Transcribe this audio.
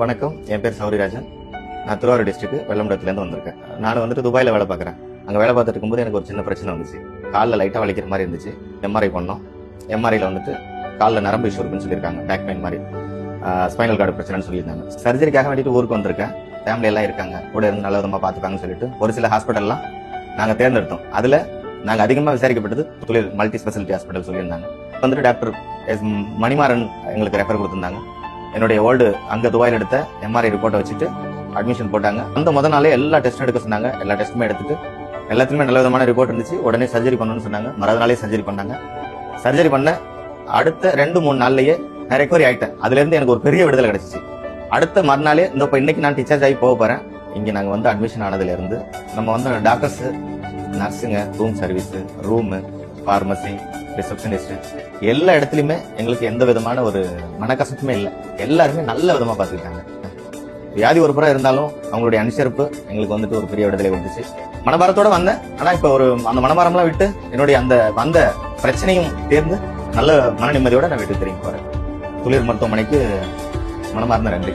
வணக்கம், என் பேர் சௌரிராஜன். நான் திருவாரூர் டிஸ்ட்ரிக்ட் வெள்ளம்பலத்துலேருந்து வந்திருக்கேன். நான் வந்துட்டு துபாயில் வேலை பார்க்குறேன். அங்கே வேலை பார்த்துட்டு இருக்கும்போது எனக்கு ஒரு சின்ன பிரச்சனை வந்துச்சு. காலில் லைட்டாக வலிக்கிற மாதிரி இருந்துச்சு. எம்ஆர்ஐ பண்ணோம். எம்ஆர்ஐயில் வந்துட்டு காலில் நரம்பு இஷ்யூ இருக்குன்னு சொல்லியிருக்காங்க. பேக் பெயின் மாதிரி, ஸ்பைனல் கார்டு பிரச்சனைன்னு சொல்லியிருந்தாங்க. சர்ஜரிக்காக வேண்டிட்டு ஊருக்கு வந்திருக்கேன். ஃபேமிலி எல்லாம் இருக்காங்க, கூட இருந்து நல்ல விதமாக பார்த்துப்பாங்கன்னு சொல்லிட்டு ஒரு சில ஹாஸ்பிட்டல்லாம் நாங்கள் தேர்ந்தெடுத்தோம். அதில் நாங்கள் அதிகமாக விசாரிக்கப்பட்டது துளிர் மல்டி ஸ்பெஷாலிட்டி ஹாஸ்பிட்டல் சொல்லியிருந்தாங்க. வந்துட்டு டாக்டர் மணிமாறன் எங்களுக்கு ரெஃபர் கொடுத்திருந்தாங்க. என்னுடைய ஓல்டு அங்க துபாயில் எடுத்த எம்ஆர்ஐ ரிப்போர்ட்டை வச்சுட்டு அட்மிஷன் போட்டாங்க. அந்த முதல் நாளே எல்லா டெஸ்ட்டும் எடுக்க சொன்னாங்க. எல்லா டெஸ்ட்டுமே எடுத்துட்டு எல்லாத்துக்குமே நல்ல விதமான ரிப்போர்ட் இருந்துச்சு. உடனே சர்ஜரி பண்ணணும்னு சொன்னாங்க. மறுநாள் நாளே சர்ஜரி பண்ணாங்க. சர்ஜரி பண்ண அடுத்த 2-3 நாள்லயே நான் ரெக்கவரி ஆயிட்டேன். அதுல இருந்து எனக்கு ஒரு பெரிய விடுதலை கிடைச்சிச்சு. அடுத்த மறுநாளே இன்னைக்கு நான் டிஸ்சார்ஜ் ஆகி போக போறேன். இங்க நாங்க வந்து அட்மிஷன் ஆனதுல இருந்து நம்ம வந்து டாக்டர்ஸ், நர்ஸுங்க, room service, room, pharmacy, receptionist, எல்லா இடத்துலயுமே எங்களுக்கு எந்த விதமான ஒரு மனக்கசப்புமே இல்லை. எல்லாருமே நல்ல விதமா பார்த்துக்கிட்டாங்க. வியாதி ஒரு புறம் இருந்தாலும் அவங்களுடைய அனுசரிப்பு எங்களுக்கு வந்துட்டு ஒரு பெரிய விடுதலை வந்துச்சு. மனபாரத்தோட வந்தேன். ஆனா இப்ப அந்த மனபாரம்லாம் விட்டு என்னுடைய அந்த பிரச்சனையும் தேர்ந்து நல்ல மன நிம்மதியோட நான் வீட்டுக்கு திரும்பி போறேன். துளிர் மருத்துவமனைக்கு மனமார்ந்த நன்றி.